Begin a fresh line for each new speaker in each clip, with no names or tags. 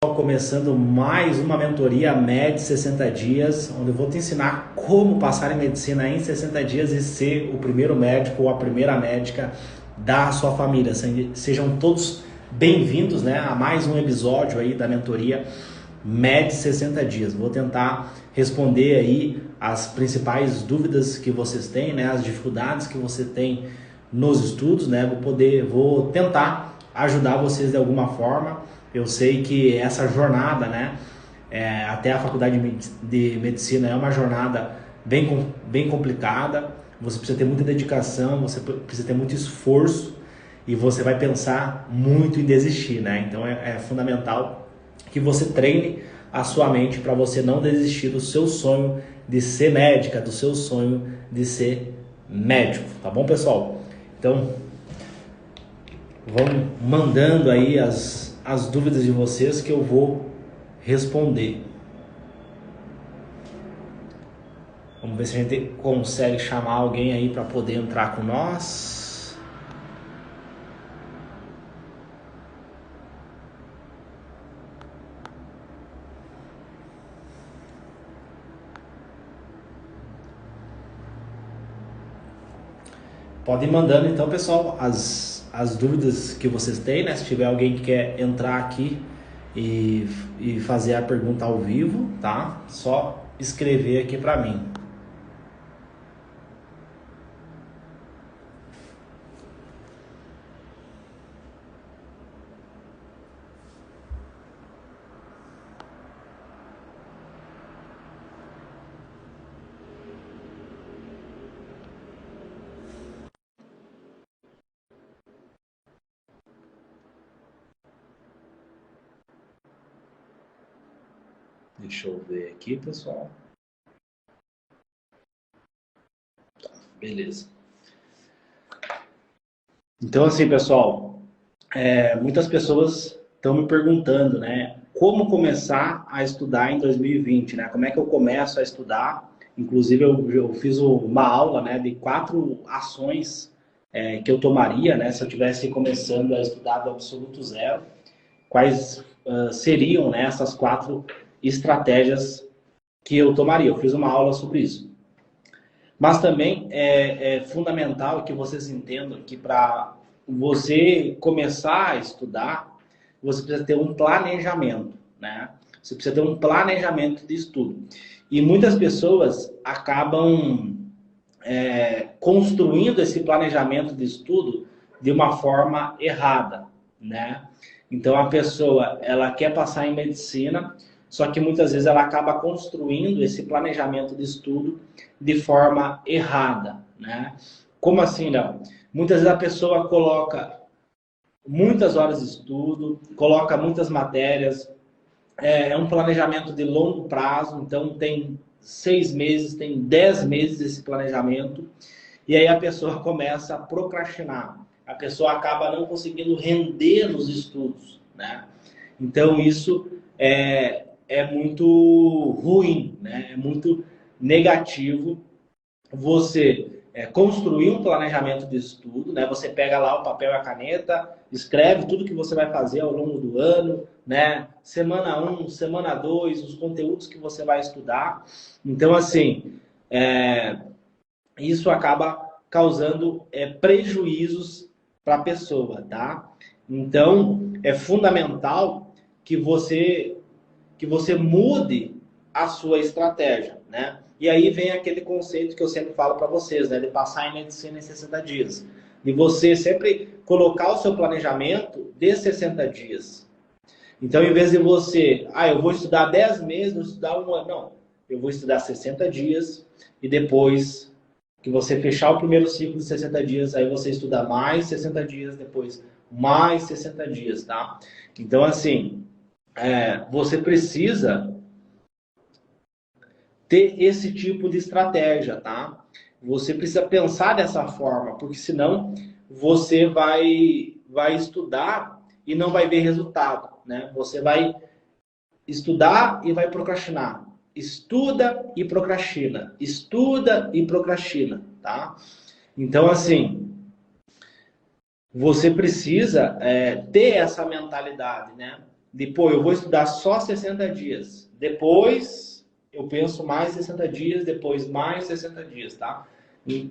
Começando mais uma mentoria MED 60 dias, onde eu vou te ensinar como passar em medicina em 60 dias e ser o primeiro médico ou a primeira médica da sua família. Sejam todos bem-vindos, né, a mais um episódio aí da mentoria MED 60 dias. Vou tentar responder aí as principais dúvidas que vocês têm, né, as dificuldades que você tem nos estudos, né? Vou tentar ajudar vocês de alguma forma. Eu sei que essa jornada, né, até a faculdade de medicina é uma jornada bem complicada. Você precisa ter muita dedicação, você precisa ter muito esforço e você vai pensar muito em desistir, né? Então é fundamental que você treine a sua mente para você não desistir do seu sonho de ser médica, do seu sonho de ser médico, tá bom, pessoal? Então, vão mandando aí as dúvidas de vocês que eu vou responder. Vamos ver se a gente consegue chamar alguém aí para poder entrar com nós. Pode ir mandando então, pessoal, as dúvidas que vocês têm, né? Se tiver alguém que quer entrar aqui e fazer a pergunta ao vivo, tá? Só escrever aqui para mim. Deixa eu ver aqui, pessoal. Tá, beleza. Então, assim, pessoal, muitas pessoas estão me perguntando, né? Como começar a estudar em 2020, né? Como é que eu começo a estudar? Inclusive, eu fiz uma aula, né, de 4 ações que eu tomaria, né? Se eu estivesse começando a estudar do absoluto zero. Quais seriam, né, essas 4 estratégias que eu tomaria? Eu fiz uma aula sobre isso. Mas também é fundamental que vocês entendam que para você começar a estudar, você precisa ter um planejamento, né? Você precisa ter um planejamento de estudo. E muitas pessoas acabam construindo esse planejamento de estudo de uma forma errada, né? Então a pessoa, ela quer passar em medicina, só que muitas vezes ela acaba construindo esse planejamento de estudo de forma errada, né? Como assim, Léo? Muitas vezes a pessoa coloca muitas horas de estudo, coloca muitas matérias, é um planejamento de longo prazo, então tem 6 meses, tem 10 meses esse planejamento, e aí a pessoa começa a procrastinar, a pessoa acaba não conseguindo render nos estudos, né? Então isso é muito ruim, né? É muito negativo você construir um planejamento de estudo, né? Você pega lá o papel e a caneta, escreve tudo que você vai fazer ao longo do ano, né? Semana 1, semana 2, os conteúdos que você vai estudar. Então, assim, isso acaba causando prejuízos para a pessoa, tá? Então, é fundamental que você mude a sua estratégia, né? E aí vem aquele conceito que eu sempre falo para vocês, né? De passar em medicina em 60 dias. De você sempre colocar o seu planejamento de 60 dias. Então, em vez de você, eu vou estudar 10 meses, vou estudar um ano. Não, eu vou estudar 60 dias e depois que você fechar o primeiro ciclo de 60 dias, aí você estuda mais 60 dias, depois mais 60 dias, tá? Então, assim, você precisa ter esse tipo de estratégia, tá? Você precisa pensar dessa forma, porque senão você vai estudar e não vai ver resultado, né? Você vai estudar e vai procrastinar. Estuda e procrastina. Estuda e procrastina, tá? Então, assim, você precisa ter essa mentalidade, né? Depois eu vou estudar só 60 dias. Depois eu penso mais 60 dias, depois mais 60 dias, tá?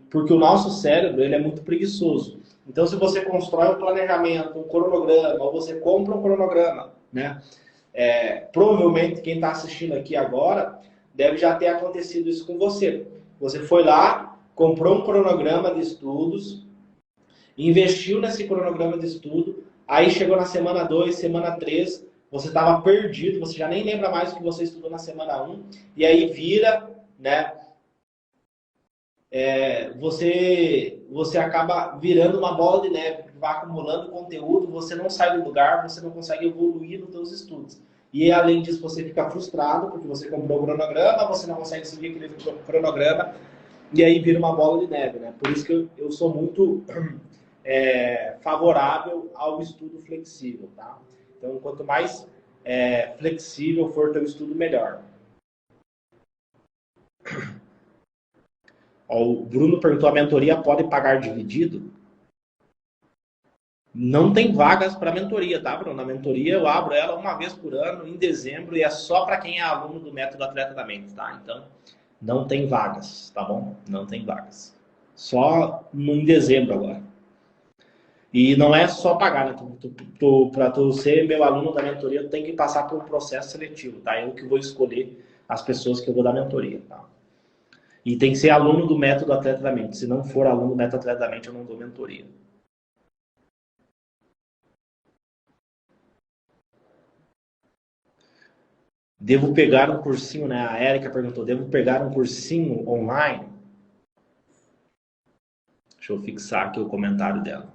Porque o nosso cérebro, ele é muito preguiçoso. Então, se você constrói um planejamento, um cronograma, ou você compra um cronograma, né? Provavelmente quem está assistindo aqui agora deve já ter acontecido isso com você. Você foi lá, comprou um cronograma de estudos, investiu nesse cronograma de estudo, aí chegou na semana 2, semana 3, você estava perdido, você já nem lembra mais o que você estudou na semana 1, e aí vira, né? Você acaba virando uma bola de neve, porque vai acumulando conteúdo, você não sai do lugar, você não consegue evoluir nos seus estudos. E além disso, você fica frustrado, porque você comprou o cronograma, você não consegue seguir aquele cronograma, e aí vira uma bola de neve, né? Por isso que eu sou muito favorável ao estudo flexível, tá? Então, quanto mais flexível for teu estudo, melhor. O Bruno perguntou, a mentoria pode pagar dividido? Não tem vagas para mentoria, tá, Bruno? A mentoria eu abro ela uma vez por ano, em dezembro, e é só para quem é aluno do Método Atleta da Mente, tá? Então, não tem vagas, tá bom? Não tem vagas. Só em dezembro agora. E não é só pagar, né? Para tu ser meu aluno da mentoria, tu tem que passar por um processo seletivo, tá? Eu que vou escolher as pessoas que eu vou dar mentoria, tá? E tem que ser aluno do Método Atleta da Mente. Se não for aluno do Método Atleta da Mente, eu não dou mentoria. Devo pegar um cursinho, né? A Érica perguntou, devo pegar um cursinho online? Deixa eu fixar aqui o comentário dela.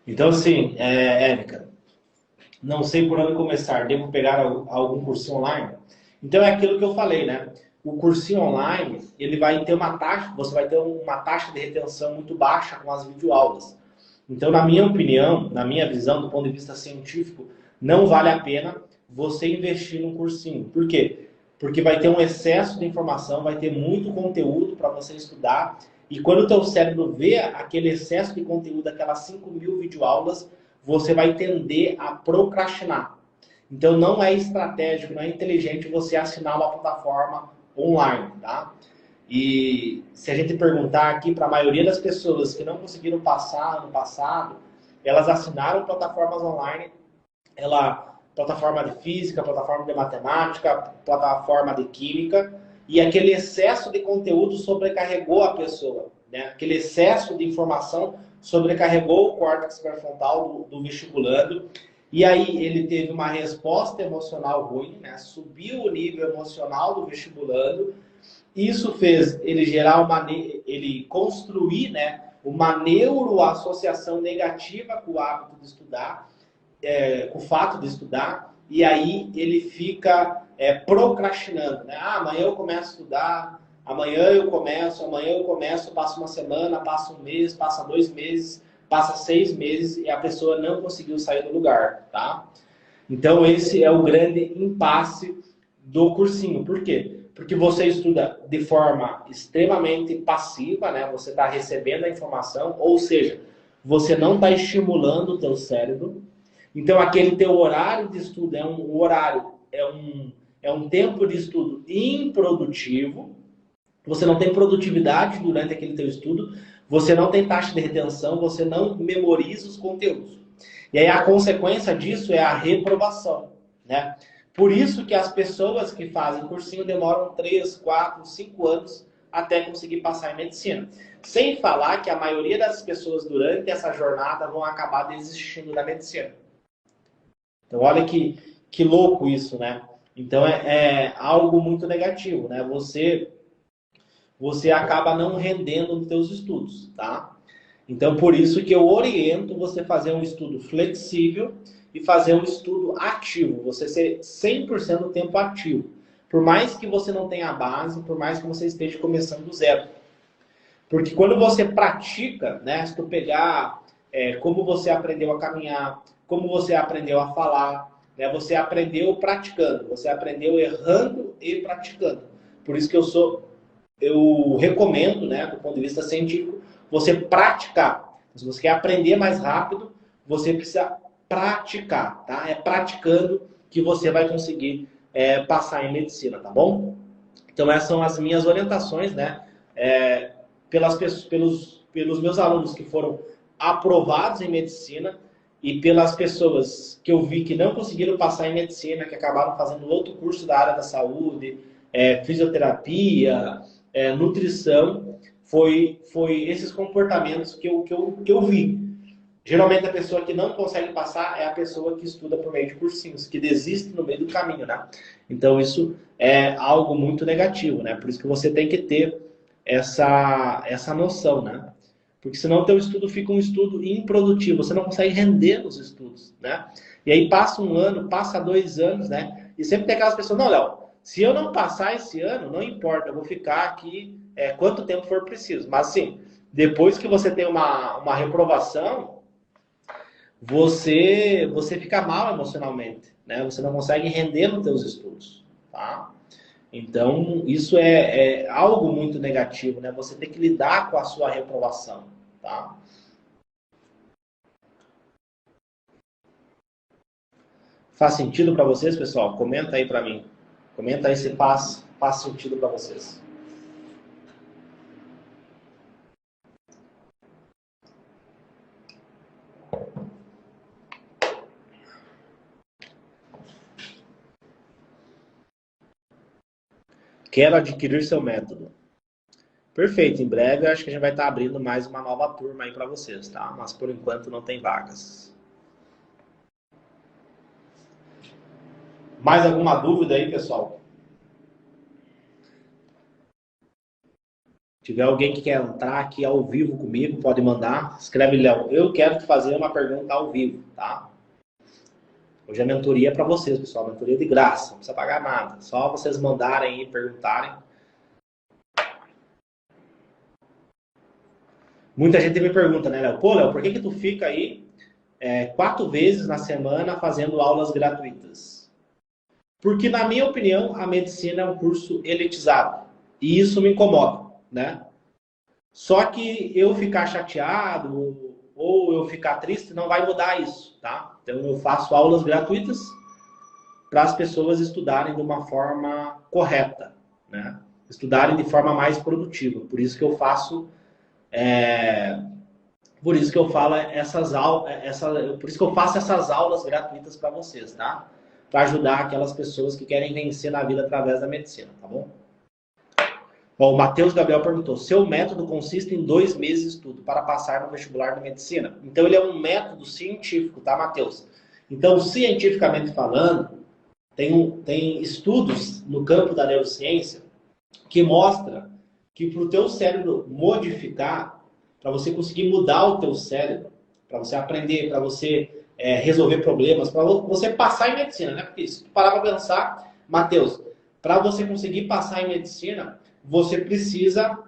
Então, assim, Érica, não sei por onde começar. Devo pegar algum cursinho online? Então, é aquilo que eu falei, né? O cursinho online, ele vai ter uma taxa, você vai ter uma taxa de retenção muito baixa com as videoaulas. Então, na minha opinião, na minha visão, do ponto de vista científico, não vale a pena você investir num cursinho. Por quê? Porque vai ter um excesso de informação, vai ter muito conteúdo para você estudar. E quando o teu cérebro vê aquele excesso de conteúdo, aquelas 5.000 videoaulas, você vai tender a procrastinar. Então, não é estratégico, não é inteligente você assinar uma plataforma online, tá? E se a gente perguntar aqui para a maioria das pessoas que não conseguiram passar ano passado, elas assinaram plataformas online, plataforma de física, plataforma de matemática, plataforma de química, e aquele excesso de conteúdo sobrecarregou a pessoa, né? Aquele excesso de informação sobrecarregou o córtex pré-frontal do vestibulando, e aí ele teve uma resposta emocional ruim, né? Subiu o nível emocional do vestibulando. Isso fez ele ele construir, né, uma neuroassociação negativa com o hábito de estudar, com o fato de estudar, e aí ele fica procrastinando, né? Amanhã eu começo a estudar, amanhã eu começo, passa uma semana, passa um mês, passa 2 meses, passa 6 meses e a pessoa não conseguiu sair do lugar, tá? Então esse é o grande impasse do cursinho. Por quê? Porque você estuda de forma extremamente passiva, né? Você está recebendo a informação, ou seja, você não está estimulando o teu cérebro. Então, aquele teu horário de estudo é um tempo de estudo improdutivo. Você não tem produtividade durante aquele teu estudo, você não tem taxa de retenção, você não memoriza os conteúdos. E aí a consequência disso é a reprovação, né? Por isso que as pessoas que fazem cursinho demoram 3, 4, 5 anos até conseguir passar em medicina. Sem falar que a maioria das pessoas durante essa jornada vão acabar desistindo da medicina. Então olha que louco isso, né? Então é algo muito negativo, né? Você acaba não rendendo nos seus estudos, tá? Então por isso que eu oriento você fazer um estudo flexível e fazer um estudo ativo, você ser 100% do tempo ativo. Por mais que você não tenha a base, por mais que você esteja começando do zero. Porque quando você pratica, né, se tu pegar como você aprendeu a caminhar, como você aprendeu a falar, né, você aprendeu praticando, você aprendeu errando e praticando. Por isso que eu recomendo, né, do ponto de vista científico, você praticar. Se você quer aprender mais rápido, você precisa praticar, tá? É praticando que você vai conseguir passar em medicina, tá bom? Então essas são as minhas orientações, né? Pelos meus alunos que foram aprovados em medicina e pelas pessoas que eu vi que não conseguiram passar em medicina, que acabaram fazendo outro curso da área da saúde, fisioterapia, nutrição, foi esses comportamentos que eu vi. Geralmente a pessoa que não consegue passar é a pessoa que estuda por meio de cursinhos, que desiste no meio do caminho, né? Então isso é algo muito negativo, né? Por isso que você tem que ter essa noção, né? Porque senão o teu estudo fica um estudo improdutivo, você não consegue render nos estudos, né? E aí passa um ano, passa 2 anos, né? E sempre tem aquelas pessoas, não, Léo, se eu não passar esse ano, não importa, eu vou ficar aqui quanto tempo for preciso. Mas assim, depois que você tem uma reprovação, você fica mal emocionalmente, né? Você não consegue render nos seus estudos, tá? Então, isso é algo muito negativo, né? Você tem que lidar com a sua reprovação, tá? Faz sentido para vocês, pessoal? Comenta aí para mim. Comenta aí se faz sentido para vocês. Quero adquirir seu método. Perfeito, em breve eu acho que a gente vai estar abrindo mais uma nova turma aí para vocês, tá? Mas por enquanto não tem vagas. Mais alguma dúvida aí, pessoal? Se tiver alguém que quer entrar aqui ao vivo comigo, pode mandar. Escreve, Léo, eu quero te fazer uma pergunta ao vivo, tá? Hoje a mentoria é para vocês, pessoal. Mentoria de graça, não precisa pagar nada. Só vocês mandarem e perguntarem. Muita gente me pergunta, né, Léo? Pô, Léo, por que tu fica aí 4 vezes na semana fazendo aulas gratuitas? Porque, na minha opinião, a medicina é um curso elitizado. E isso me incomoda, né? Só que eu ficar chateado ou eu ficar triste não vai mudar isso, tá? Então eu faço aulas gratuitas para as pessoas estudarem de uma forma correta, né? Estudarem de forma mais produtiva. Por isso que eu faço por isso que eu falo por isso que eu faço essas aulas gratuitas para vocês, tá? Para ajudar aquelas pessoas que querem vencer na vida através da medicina, tá bom? Bom, o Matheus Gabriel perguntou, seu método consiste em 2 meses de estudo para passar no vestibular de medicina? Então, ele é um método científico, tá, Matheus? Então, cientificamente falando, tem estudos no campo da neurociência que mostra que para o teu cérebro modificar, para você conseguir mudar o teu cérebro, para você aprender, para você resolver problemas, para você passar em medicina, né? Porque se tu parar para pensar, Matheus, para você conseguir passar em medicina, você precisa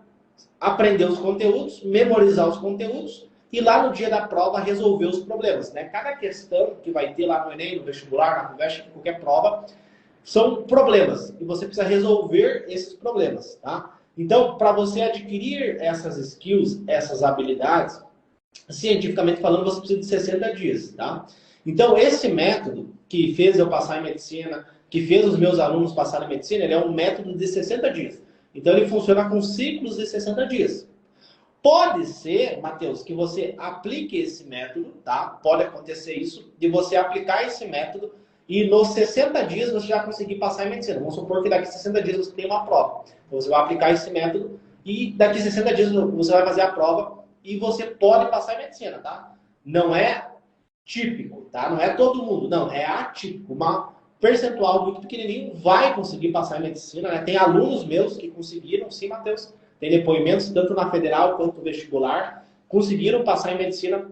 aprender os conteúdos, memorizar os conteúdos e lá no dia da prova resolver os problemas, né? Cada questão que vai ter lá no Enem, no vestibular, na conversa, qualquer prova, são problemas e você precisa resolver esses problemas, tá? Então, para você adquirir essas skills, essas habilidades, cientificamente falando, você precisa de 60 dias, tá? Então, esse método que fez eu passar em medicina, que fez os meus alunos passarem em medicina, ele é um método de 60 dias. Então, ele funciona com ciclos de 60 dias. Pode ser, Matheus, que você aplique esse método, tá? Pode acontecer isso, de você aplicar esse método e nos 60 dias você já conseguir passar em medicina. Vamos supor que daqui a 60 dias você tem uma prova. Então, você vai aplicar esse método e daqui a 60 dias você vai fazer a prova e você pode passar em medicina, tá? Não é típico, tá? Não é todo mundo, não. É atípico. Uma percentual muito pequenininho vai conseguir passar em medicina, né? Tem alunos meus que conseguiram, sim, Matheus. Tem depoimentos tanto na federal quanto no vestibular. Conseguiram passar em medicina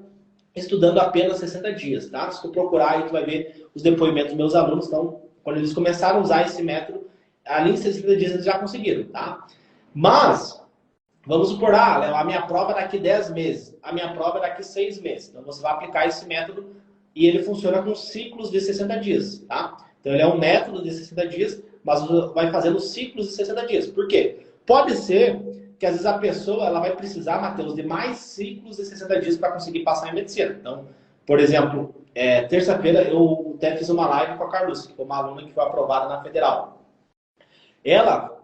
estudando apenas 60 dias, tá? Se tu procurar aí, tu vai ver os depoimentos dos meus alunos. Então, quando eles começaram a usar esse método, ali em 60 dias eles já conseguiram, tá? Mas, vamos supor, a minha prova é daqui 10 meses, a minha prova é daqui 6 meses. Então, você vai aplicar esse método e ele funciona com ciclos de 60 dias, tá? Então, ele é um método de 60 dias, mas vai fazendo ciclos de 60 dias. Por quê? Pode ser que às vezes a pessoa ela vai precisar, Matheus, de mais ciclos de 60 dias para conseguir passar em medicina. Então, por exemplo, Terça-feira eu até fiz uma live com a Carlos, que foi uma aluna que foi aprovada na Federal.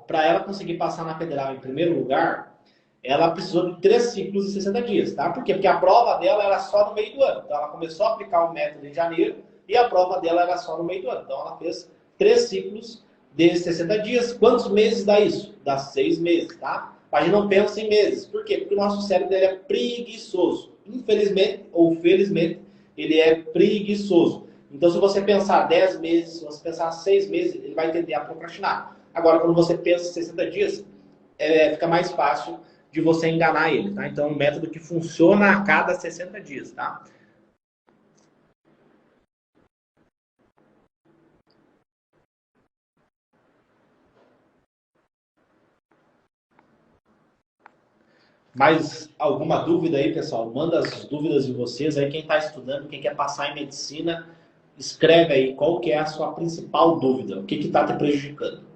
Para ela conseguir passar na Federal em primeiro lugar, ela precisou de 3 ciclos de 60 dias, tá? Por quê? Porque a prova dela era só no meio do ano. Então ela começou a aplicar o método em janeiro e a prova dela era só no meio do ano. Então ela fez 3 ciclos de 60 dias. Quantos meses dá isso? Dá 6 meses, tá? A gente não pensa em meses. Por quê? Porque o nosso cérebro é preguiçoso. Infelizmente ou felizmente, ele é preguiçoso. Então se você pensar 10 meses, se você pensar 6 meses, ele vai tender a procrastinar. Agora, quando você pensa em 60 dias, fica mais fácil de você enganar ele, tá? Então, é um método que funciona a cada 60 dias, tá? Mais alguma dúvida aí, pessoal? Manda as dúvidas de vocês aí. Quem está estudando, quem quer passar em medicina, escreve aí qual que é a sua principal dúvida. O que está te prejudicando?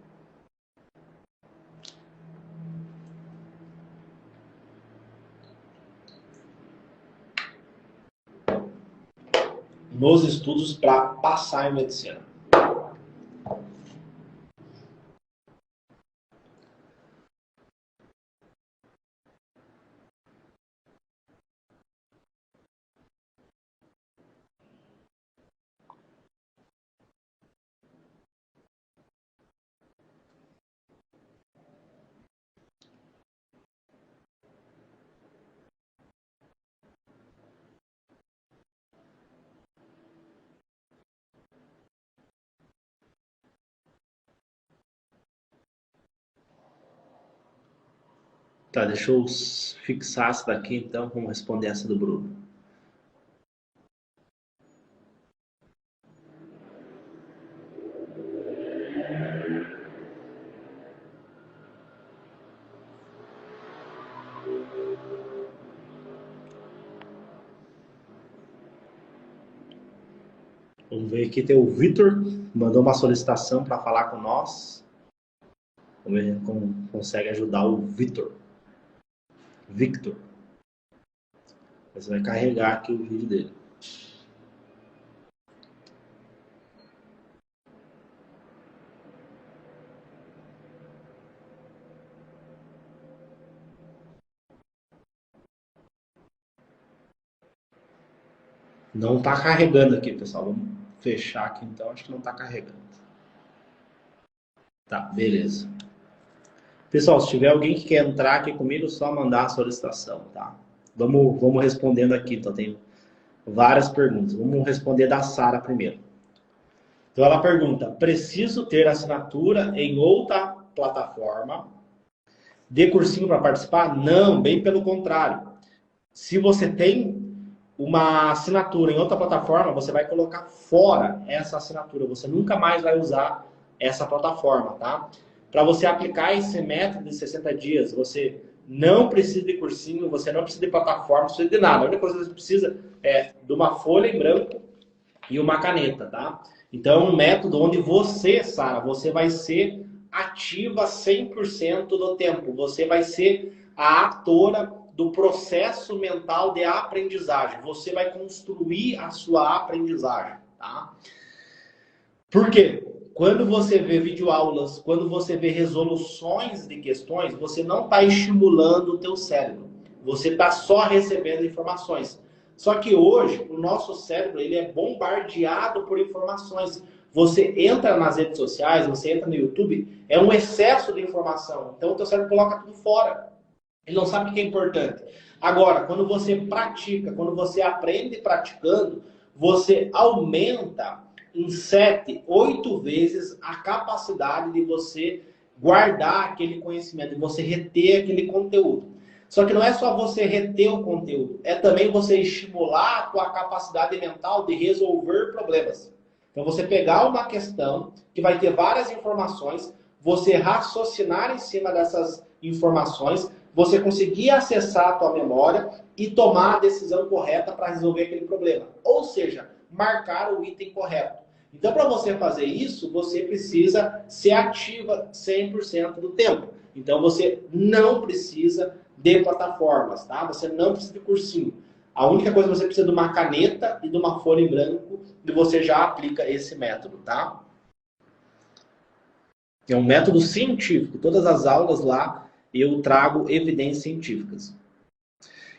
Nos estudos para passar em medicina. Tá, deixa eu fixar essa daqui, então. Vamos responder essa do Bruno. Vamos ver aqui, tem o Vitor, mandou uma solicitação para falar com nós. Vamos ver como consegue ajudar o Victor. Você vai carregar aqui o vídeo dele. Não está carregando aqui, pessoal. Vamos fechar aqui então. Acho que não está carregando. Tá, beleza. Pessoal, se tiver alguém que quer entrar aqui comigo, só mandar a solicitação, tá? Vamos respondendo aqui. Então, tem várias perguntas. Vamos responder da Sara primeiro. Então, ela pergunta: preciso ter assinatura em outra plataforma de cursinho para participar? Não, bem pelo contrário. Se você tem uma assinatura em outra plataforma, você vai colocar fora essa assinatura. Você nunca mais vai usar essa plataforma, tá? Para você aplicar esse método de 60 dias, você não precisa de cursinho, você não precisa de plataforma, não precisa de nada. A única coisa que você precisa é de uma folha em branco e uma caneta, tá? Então, é um método onde você, Sara, você vai ser ativa 100% do tempo. Você vai ser a atora do processo mental de aprendizagem. Você vai construir a sua aprendizagem, tá? Por quê? Quando você vê videoaulas, quando você vê resoluções de questões, você não está estimulando o teu cérebro. Você está só recebendo informações. Só que hoje, o nosso cérebro ele é bombardeado por informações. Você entra nas redes sociais, você entra no YouTube, é um excesso de informação. Então, o teu cérebro coloca tudo fora. Ele não sabe o que é importante. Agora, quando você pratica, quando você aprende praticando, você aumenta em 7, 8 vezes a capacidade de você guardar aquele conhecimento, de você reter aquele conteúdo. Só que não é só você reter o conteúdo, é também você estimular a tua capacidade mental de resolver problemas. Então, você pegar uma questão que vai ter várias informações, você raciocinar em cima dessas informações, você conseguir acessar a tua memória e tomar a decisão correta para resolver aquele problema. Ou seja, marcar o item correto. Então, para você fazer isso, você precisa ser ativa 100% do tempo. Então, você não precisa de plataformas, tá? Você não precisa de cursinho. A única coisa que você precisa de uma caneta e de uma folha em branco e você já aplica esse método, tá? É um método científico. Todas as aulas lá eu trago evidências científicas.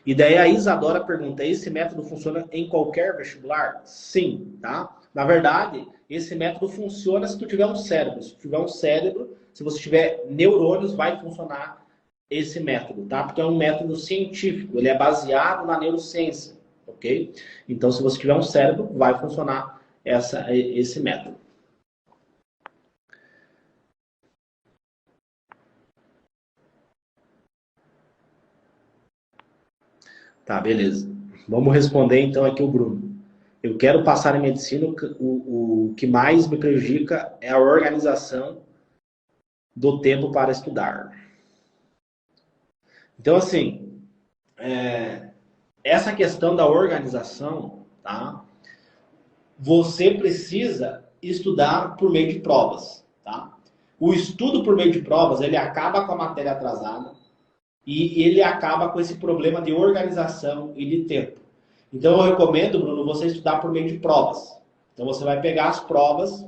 E daí a Isadora pergunta, esse método funciona em qualquer vestibular? Sim, tá? Na verdade, esse método funciona se tu tiver um cérebro. Se tu tiver um cérebro, se você tiver neurônios, vai funcionar esse método, tá? Porque é um método científico, ele é baseado na neurociência, ok? Então, se você tiver um cérebro, vai funcionar esse método. Tá, beleza. Vamos responder então aqui o Bruno. Eu quero passar em medicina, o que mais me prejudica é a organização do tempo para estudar. Então, assim, essa questão da organização, tá? Você precisa estudar por meio de provas, tá? O estudo por meio de provas, ele acaba com a matéria atrasada e ele acaba com esse problema de organização e de tempo. Então, eu recomendo, Bruno, você estudar por meio de provas. Então, você vai pegar as provas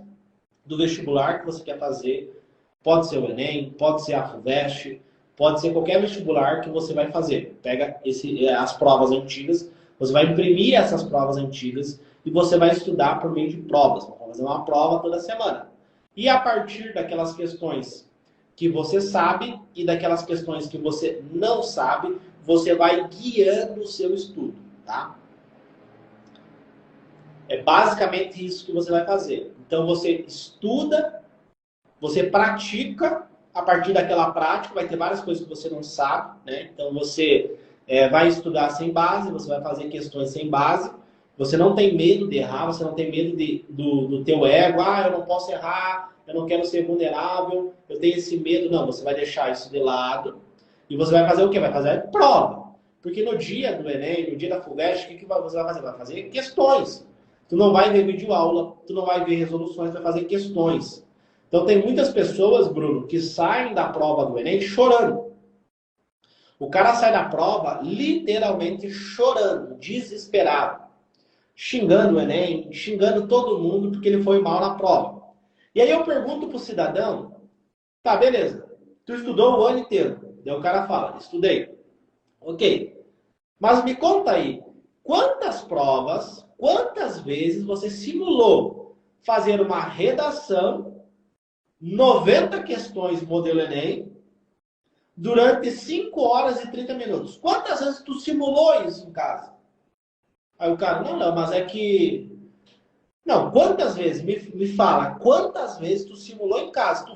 do vestibular que você quer fazer. Pode ser o Enem, pode ser a FUVEST, pode ser qualquer vestibular que você vai fazer. Pega as provas antigas, você vai imprimir essas provas antigas e você vai estudar por meio de provas. Vamos fazer uma prova toda semana. E a partir daquelas questões que você sabe e daquelas questões que você não sabe, você vai guiando o seu estudo, tá? É basicamente isso que você vai fazer. Então você estuda, você pratica, a partir daquela prática vai ter várias coisas que você não sabe, né? Então você vai estudar sem base, você vai fazer questões sem base, você não tem medo de errar, você não tem medo do teu ego, eu não posso errar, eu não quero ser vulnerável, eu tenho esse medo. Não, você vai deixar isso de lado e você vai fazer o quê? Vai fazer prova. Porque no dia do Enem, no dia da FUVEST, o que você vai fazer? Vai fazer questões. Tu não vai ver vídeo aula, tu não vai ver resoluções, vai fazer questões. Então tem muitas pessoas, Bruno, que saem da prova do Enem chorando. O cara sai da prova literalmente chorando, desesperado, xingando o Enem, xingando todo mundo porque ele foi mal na prova. E aí eu pergunto pro cidadão, tá, beleza, tu estudou o ano inteiro. Daí o cara fala, estudei. Ok, mas me conta aí, quantas provas, quantas vezes você simulou fazer uma redação, 90 questões modelo Enem, durante 5 horas e 30 minutos? Quantas vezes tu simulou isso em casa? Aí o cara, não, mas é que... Não, quantas vezes? Me fala, quantas vezes tu simulou em casa? Tu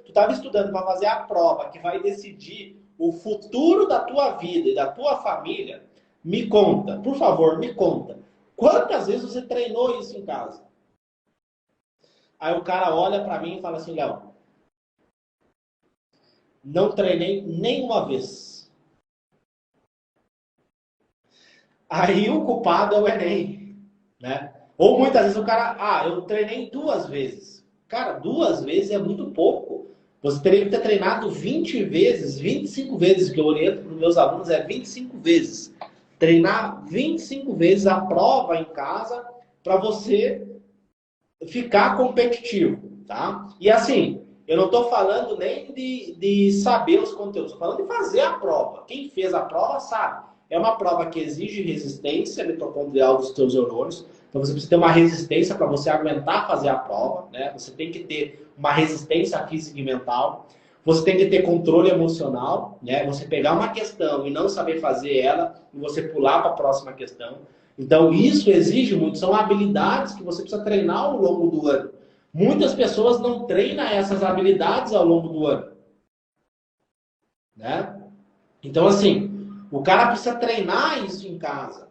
estava estudando para fazer a prova que vai decidir o futuro da tua vida e da tua família. Me conta, por favor, me conta. Quantas vezes você treinou isso em casa? Aí o cara olha para mim e fala assim, Léo, não treinei nenhuma vez. Aí o culpado é o Enem, né? Ou muitas vezes o cara, eu treinei 2 vezes. Cara, 2 vezes é muito pouco. Você teria que ter treinado 20 vezes, 25 vezes, que eu oriento para os meus alunos, 25 vezes. Treinar 25 vezes a prova em casa para você ficar competitivo, tá? E assim, eu não estou falando nem de saber os conteúdos, estou falando de fazer a prova. Quem fez a prova sabe. É uma prova que exige resistência mitocondrial dos teus neurônios. Então você precisa ter uma resistência para você aguentar fazer a prova, né? Você tem que ter uma resistência física e mental. Você tem que ter controle emocional, né? Você pegar uma questão e não saber fazer ela e você pular para a próxima questão. Então isso exige muito, são habilidades que você precisa treinar ao longo do ano. Muitas pessoas não treinam essas habilidades ao longo do ano, né? Então assim, o cara precisa treinar isso em casa.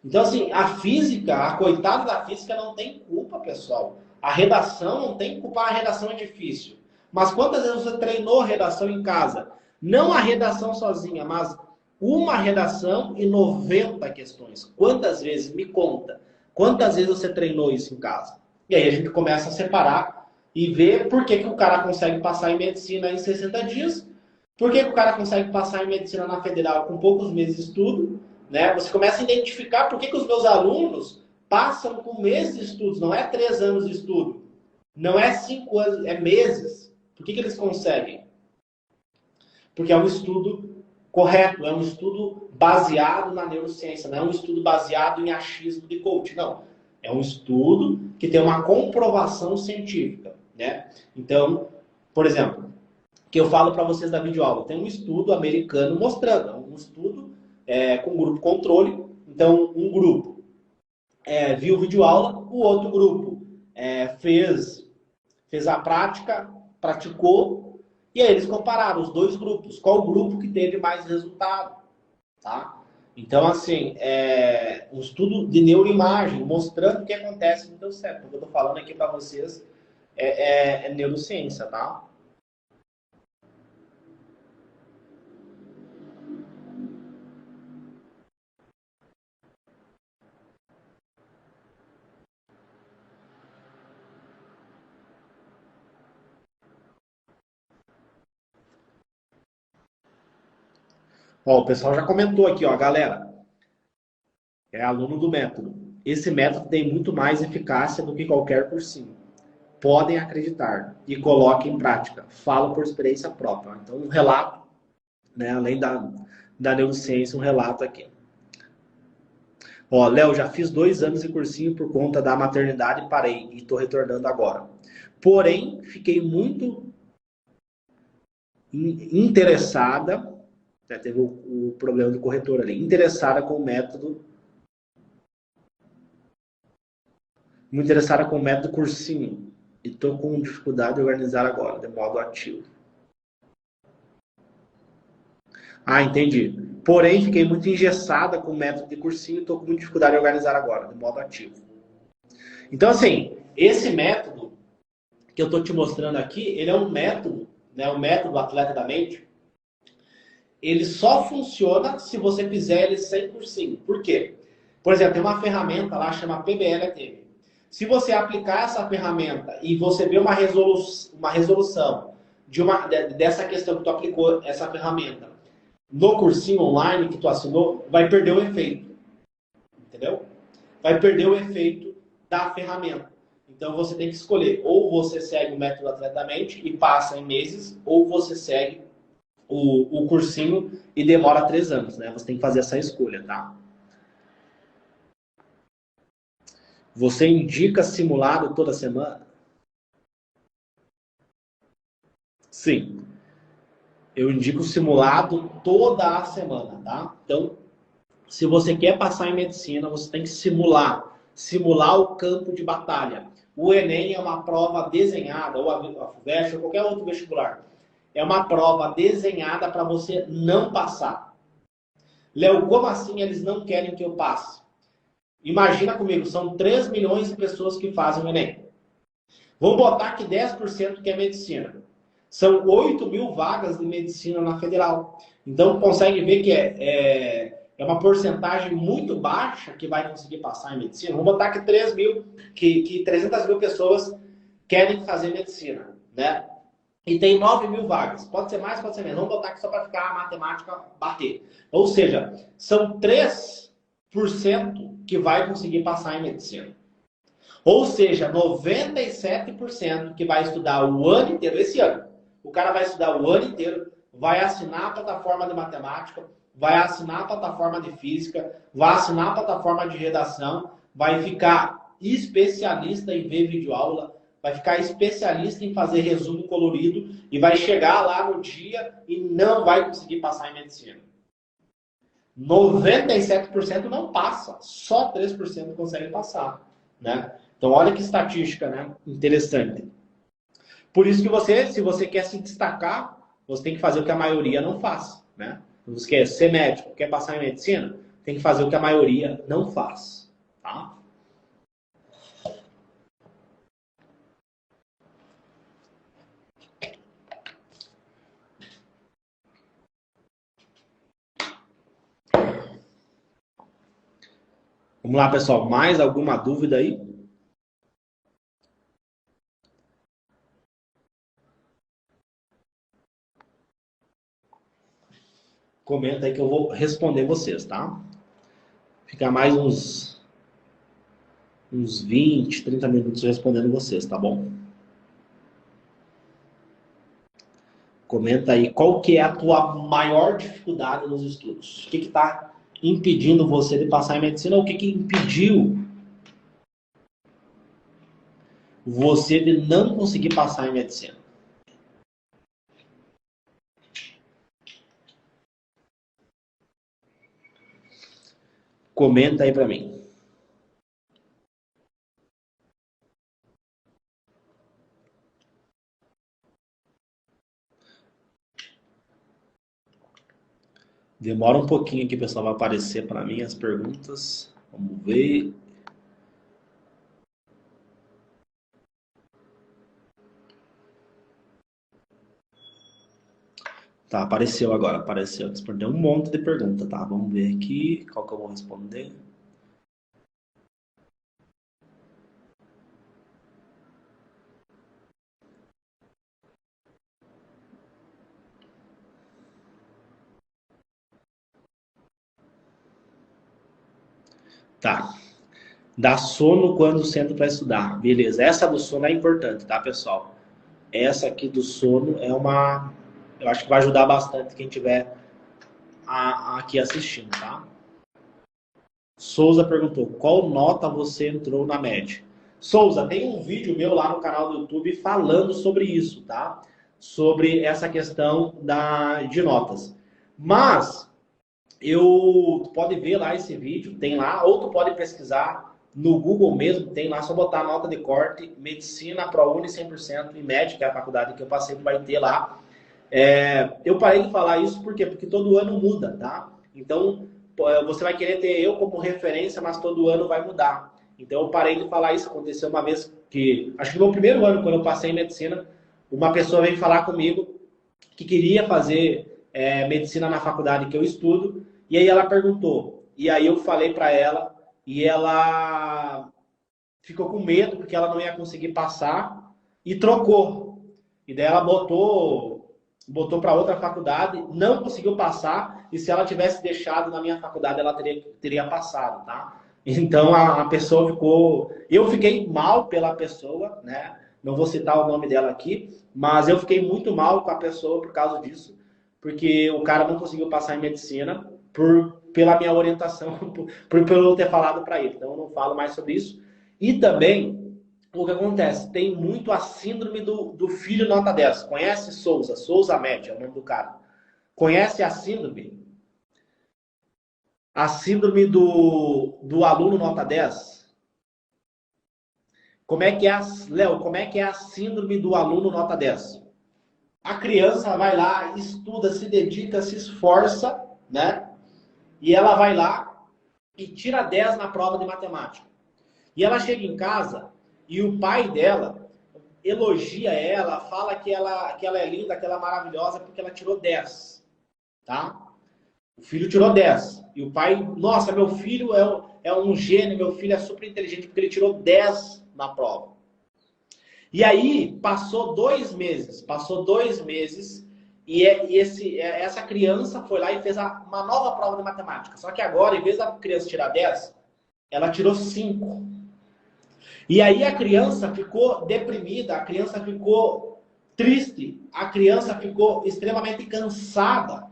Então, assim, a física, a coitada da física não tem culpa, pessoal. A redação não tem culpa, a redação é difícil. Mas quantas vezes você treinou redação em casa? Não a redação sozinha, mas uma redação e 90 questões. Quantas vezes? Me conta. Quantas vezes você treinou isso em casa? E aí a gente começa a separar e ver por que o cara consegue passar em medicina em 60 dias Por que o cara consegue passar em medicina na federal com poucos meses de estudo? Né? Você começa a identificar por que os meus alunos passam com meses de estudos, não é 3 anos de estudo, não é 5 anos, é meses. Por que eles conseguem? Porque é um estudo correto, é um estudo baseado na neurociência, não é um estudo baseado em achismo de coach, não. É um estudo que tem uma comprovação científica, né? Então, por exemplo, que eu falo para vocês da videoaula, tem um estudo americano mostrando, um estudo com grupo controle. Então, um grupo viu videoaula, o outro grupo fez a prática, praticou, e aí eles compararam os dois grupos. Qual o grupo que teve mais resultado? Tá? Então, assim, um estudo de neuroimagem, mostrando o que acontece no teu cérebro. O que eu estou falando aqui para vocês é neurociência, tá? Ó, o pessoal já comentou aqui, ó, galera. É aluno do método. Esse método tem muito mais eficácia do que qualquer cursinho. Podem acreditar e coloquem em prática. Falo por experiência própria. Então, um relato, né, além da neurociência, um relato aqui. Ó, Léo, já fiz 2 anos de cursinho por conta da maternidade e parei. E estou retornando agora. Porém, fiquei muito interessada, teve o problema do corretor ali, interessada com o método, muito interessada com o método cursinho. E estou com dificuldade de organizar agora, de modo ativo. Ah, entendi. Porém, fiquei muito engessada com o método de cursinho e estou com muita dificuldade de organizar agora, de modo ativo. Então, assim, esse método que eu estou te mostrando aqui, ele é um método, né, o método atleta da mente, ele só funciona se você fizer ele sem cursinho. Por quê? Por exemplo, tem uma ferramenta lá, chama PBLTM. Se você aplicar essa ferramenta e você ver uma resolução dessa questão que tu aplicou essa ferramenta no cursinho online que tu assinou, vai perder o efeito. Entendeu? Vai perder o efeito da ferramenta. Então você tem que escolher, ou você segue o método atletamente e passa em meses, ou você segue o cursinho e demora 3 anos, né? Você tem que fazer essa escolha, tá? Você indica simulado toda semana? Sim. Eu indico simulado toda a semana, tá? Então, se você quer passar em medicina, você tem que simular o campo de batalha. O Enem é uma prova desenhada, ou a FUVEST, ou qualquer outro vestibular. É uma prova desenhada para você não passar. Léo, como assim eles não querem que eu passe? Imagina comigo, são 3 milhões de pessoas que fazem o Enem. Vamos botar que 10% que é medicina. São 8 mil vagas de medicina na federal. Então, consegue ver que é uma porcentagem muito baixa que vai conseguir passar em medicina. Vamos botar que 300 mil pessoas querem fazer medicina, né? E tem 9 mil vagas. Pode ser mais, pode ser menos. Vamos botar aqui só para ficar a matemática bater. Ou seja, são 3% que vai conseguir passar em medicina. Ou seja, 97% que vai estudar o ano inteiro, esse ano. O cara vai estudar o ano inteiro, vai assinar a plataforma de matemática, vai assinar a plataforma de física, vai assinar a plataforma de redação, vai ficar especialista em ver videoaula, vai ficar especialista em fazer resumo colorido e vai chegar lá no dia e não vai conseguir passar em medicina. 97% não passa, só 3% consegue passar, né? Então, olha que estatística, né? Interessante. Por isso que você, se você quer se destacar, você tem que fazer o que a maioria não faz, né? Se você quer ser médico, quer passar em medicina, tem que fazer o que a maioria não faz, tá? Vamos lá, pessoal. Mais alguma dúvida aí? Comenta aí que eu vou responder vocês, tá? Ficar mais uns 20, 30 minutos respondendo vocês, tá bom? Comenta aí qual que é a tua maior dificuldade nos estudos. O que está impedindo você de passar em medicina? Ou o que impediu você de não conseguir passar em medicina? Comenta aí para mim. Demora um pouquinho aqui, pessoal, vai aparecer para mim as perguntas. Vamos ver. Tá, apareceu agora, apareceu. Respondeu um monte de perguntas, tá? Vamos ver aqui qual que eu vou responder. Tá. Dá sono quando sento para estudar. Beleza. Essa do sono é importante, tá, pessoal? Essa aqui do sono é uma... Eu acho que vai ajudar bastante quem tiver aqui assistindo, tá? Souza perguntou, qual nota você entrou na média? Souza, tem um vídeo meu lá no canal do YouTube falando sobre isso, tá? Sobre essa questão de notas. Mas, tu pode ver lá esse vídeo, tem lá, ou tu pode pesquisar no Google mesmo, tem lá, só botar nota de corte, medicina, ProUni 100% e médica, que é a faculdade que eu passei, vai ter lá. Eu parei de falar isso por quê? Porque todo ano muda, tá? Então, você vai querer ter eu como referência, mas todo ano vai mudar. Então, eu parei de falar isso. Aconteceu uma vez que, acho que no meu primeiro ano, quando eu passei em medicina, uma pessoa veio falar comigo que queria fazer medicina na faculdade que eu estudo, e aí ela perguntou. E aí eu falei para ela, e ela ficou com medo, porque ela não ia conseguir passar, e trocou. E daí ela botou para outra faculdade, não conseguiu passar, e se ela tivesse deixado na minha faculdade, ela teria passado, tá? Então a pessoa ficou... Eu fiquei mal pela pessoa, né? Não vou citar o nome dela aqui, mas eu fiquei muito mal com a pessoa por causa disso, porque o cara não conseguiu passar em medicina pela minha orientação, por eu ter falado para ele. Então eu não falo mais sobre isso. E também, o que acontece? Tem muito a síndrome do filho nota 10. Conhece Souza? Souza Média é o nome do cara. Conhece a síndrome? A síndrome do aluno nota 10? Como é que é, Léo, como é que é a síndrome do aluno nota 10? A criança vai lá, estuda, se dedica, se esforça, né? E ela vai lá e tira 10 na prova de matemática. E ela chega em casa e o pai dela elogia ela, fala que ela é linda, que ela é maravilhosa porque ela tirou 10, tá? O filho tirou 10. E o pai, nossa, meu filho é um gênio, meu filho é super inteligente porque ele tirou 10 na prova. E aí, passou 2 meses, e essa criança foi lá e fez uma nova prova de matemática. Só que agora, em vez da criança tirar 10, ela tirou 5. E aí a criança ficou deprimida, a criança ficou triste, a criança ficou extremamente cansada.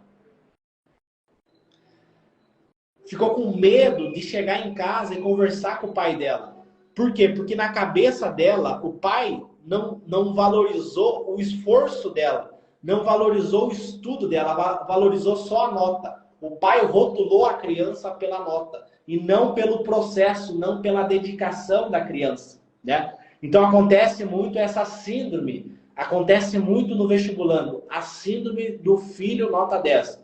Ficou com medo de chegar em casa e conversar com o pai dela. Por quê? Porque na cabeça dela, o pai não valorizou o esforço dela, não valorizou o estudo dela, valorizou só a nota. O pai rotulou a criança pela nota e não pelo processo, não pela dedicação da criança, né? Então acontece muito essa síndrome, acontece muito no vestibulando, a síndrome do filho nota 10.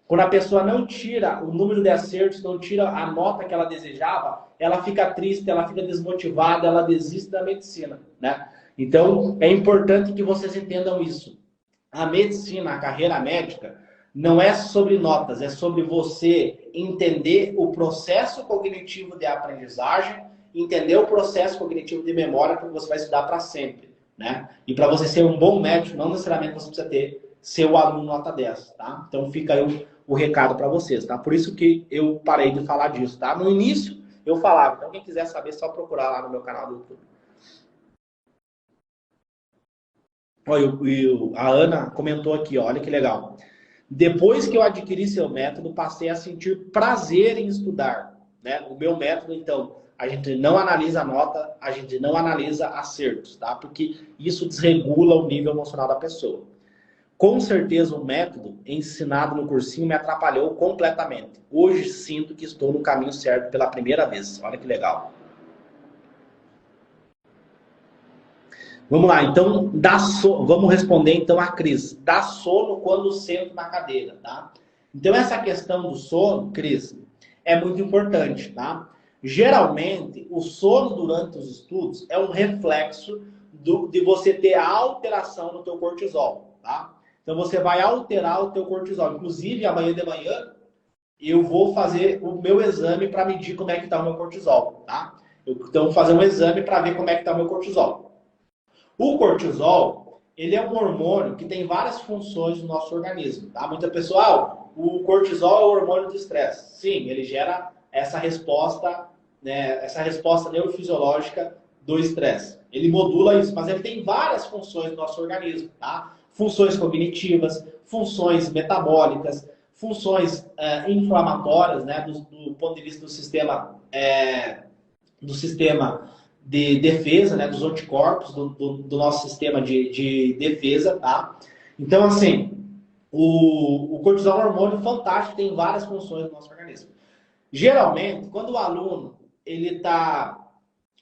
Quando a pessoa não tira o número de acertos, não tira a nota que ela desejava, ela fica triste, ela fica desmotivada, ela desiste da medicina, né? Então, é importante que vocês entendam isso. A medicina, a carreira médica, não é sobre notas, é sobre você entender o processo cognitivo de aprendizagem, entender o processo cognitivo de memória que você vai estudar para sempre, né? E para você ser um bom médico, não necessariamente você precisa ser o aluno nota 10, tá? Então fica aí o recado para vocês, tá? Por isso que eu parei de falar disso, tá? No início eu falava, então quem quiser saber é só procurar lá no meu canal do YouTube. Olha, a Ana comentou aqui, ó, olha que legal. Depois que eu adquiri seu método, passei a sentir prazer em estudar, né? O meu método, então, a gente não analisa a nota, a gente não analisa acertos, tá? Porque isso desregula o nível emocional da pessoa. Com certeza o método ensinado no cursinho me atrapalhou completamente. Hoje sinto que estou no caminho certo pela primeira vez. Olha que legal. Vamos lá, então, vamos responder então a Cris. Dá sono quando sento na cadeira, tá? Então, essa questão do sono, Cris, é muito importante, tá? Geralmente, o sono durante os estudos é um reflexo de você ter a alteração no teu cortisol, tá? Então, você vai alterar o teu cortisol. Inclusive, amanhã de manhã, eu vou fazer o meu exame para medir como é que está o meu cortisol, tá? Então, vou fazer um exame para ver como é que está o meu cortisol. O cortisol, ele é um hormônio que tem várias funções no nosso organismo, tá? Muita pessoa, o cortisol é o hormônio do estresse. Sim, ele gera essa resposta, né, essa resposta neurofisiológica do estresse. Ele modula isso, mas ele tem várias funções no nosso organismo, tá? Funções cognitivas, funções metabólicas, funções inflamatórias, né, do ponto de vista do sistema de defesa, né, dos anticorpos, do nosso sistema de defesa, tá? Então, assim, o cortisol é um hormônio fantástico, tem várias funções no nosso organismo. Geralmente, quando o aluno ele está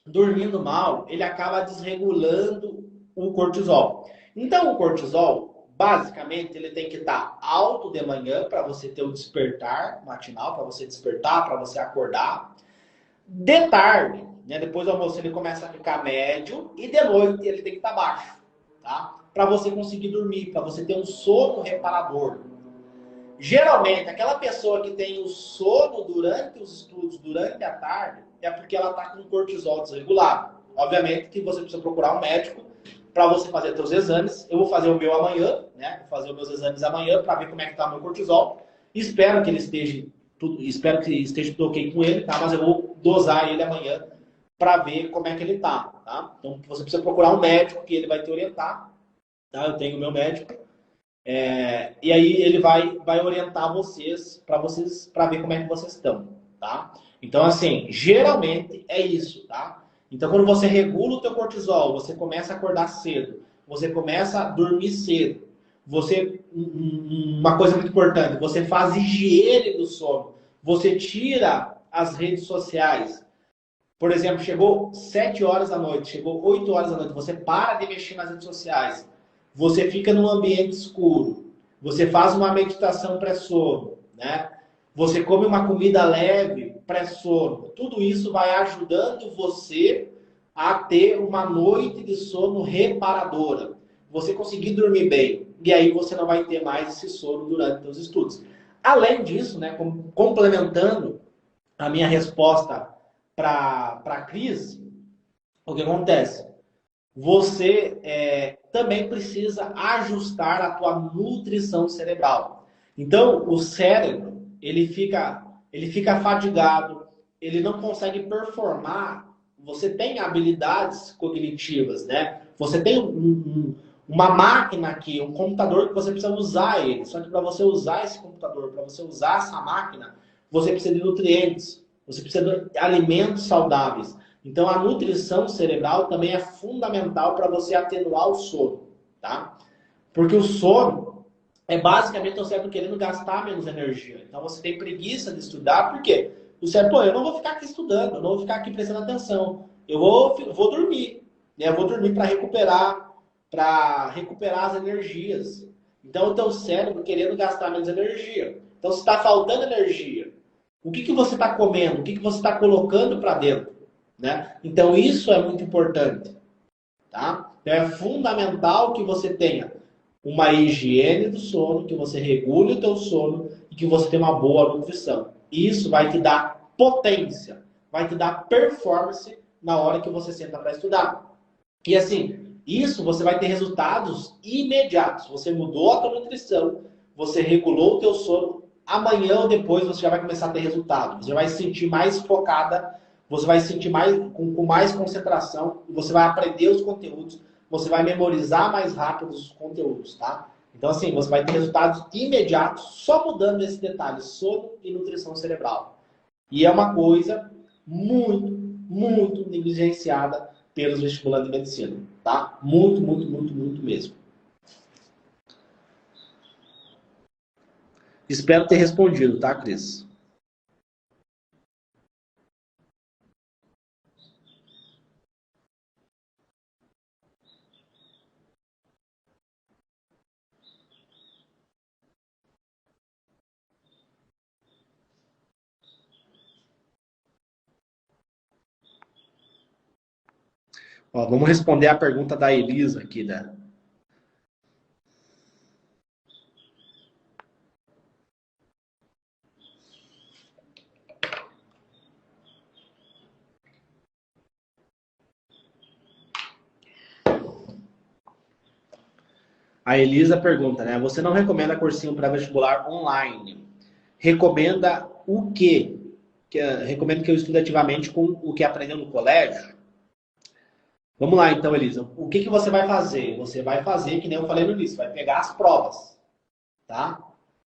dormindo mal, ele acaba desregulando o cortisol. Então, o cortisol, basicamente, ele tem que estar alto de manhã para você ter o despertar matinal, para você despertar, para você acordar. De tarde, né, depois do almoço, ele começa a ficar médio e de noite ele tem que estar baixo, tá? Para você conseguir dormir, para você ter um sono reparador. Geralmente, aquela pessoa que tem o sono durante os estudos, durante a tarde, é porque ela está com cortisol desregulado. Obviamente que você precisa procurar um médico para você fazer seus exames. Eu vou fazer o meu amanhã, né? Vou fazer os meus exames amanhã para ver como é que está o meu cortisol. Espero que ele esteja tudo ok com ele, tá? Mas eu vou dosar ele amanhã para ver como é que ele tá? Então você precisa procurar um médico que ele vai te orientar, tá? Eu tenho o meu médico. E aí ele vai orientar para ver como é que vocês estão, tá? Então, assim, geralmente é isso, tá? Então, quando você regula o teu cortisol, você começa a acordar cedo, você começa a dormir cedo, uma coisa muito importante, você faz higiene do sono, você tira as redes sociais. Por exemplo, chegou 7 horas da noite, chegou 8 horas da noite, você para de mexer nas redes sociais. Você fica num ambiente escuro. Você faz uma meditação pré-sono, né? Você come uma comida leve pré-sono. Tudo isso vai ajudando você a ter uma noite de sono reparadora. Você conseguir dormir bem. E aí você não vai ter mais esse sono durante os estudos. Além disso, né, complementando a minha resposta para a Cris, o que acontece? Você também precisa ajustar a tua nutrição cerebral. Então, o cérebro, ele fica fadigado, ele não consegue performar. Você tem habilidades cognitivas, né? Você tem uma máquina aqui, um computador que você precisa usar ele. Só que para você usar esse computador, para você usar essa máquina, você precisa de nutrientes, você precisa de alimentos saudáveis. Então, a nutrição cerebral também é fundamental para você atenuar o sono, tá? Porque o sono é basicamente o cérebro querendo gastar menos energia. Então, você tem preguiça de estudar, por quê? O cérebro, eu não vou ficar aqui estudando, eu não vou ficar aqui prestando atenção. Eu vou dormir, né? Eu vou dormir para recuperar as energias. Então, o teu cérebro querendo gastar menos energia. Então, se está faltando energia, o que você está comendo? O que você está colocando para dentro? Né? Então, isso é muito importante. Tá? Então, é fundamental que você tenha uma higiene do sono, que você regule o teu sono e que você tenha uma boa nutrição. Isso vai te dar potência, vai te dar performance na hora que você senta para estudar. E assim, isso você vai ter resultados imediatos. Você mudou a tua nutrição, você regulou o teu sono, amanhã ou depois você já vai começar a ter resultado. Você vai se sentir mais focada, você vai se sentir mais, com mais concentração, você vai aprender os conteúdos, você vai memorizar mais rápido os conteúdos, tá? Então, assim, você vai ter resultados imediatos só mudando esse detalhe, sono e nutrição cerebral. E é uma coisa muito, muito negligenciada pelos vestibulantes de medicina, tá? Muito, muito, muito, muito mesmo. Espero ter respondido, tá, Cris? Ó, vamos responder a pergunta da Elisa aqui, né? A Elisa pergunta, né? Você não recomenda cursinho para vestibular online? Recomenda o quê? Recomendo que eu estude ativamente com o que aprendeu no colégio? Vamos lá, então, Elisa. O que você vai fazer? Você vai fazer, que nem eu falei no início, vai pegar as provas, tá?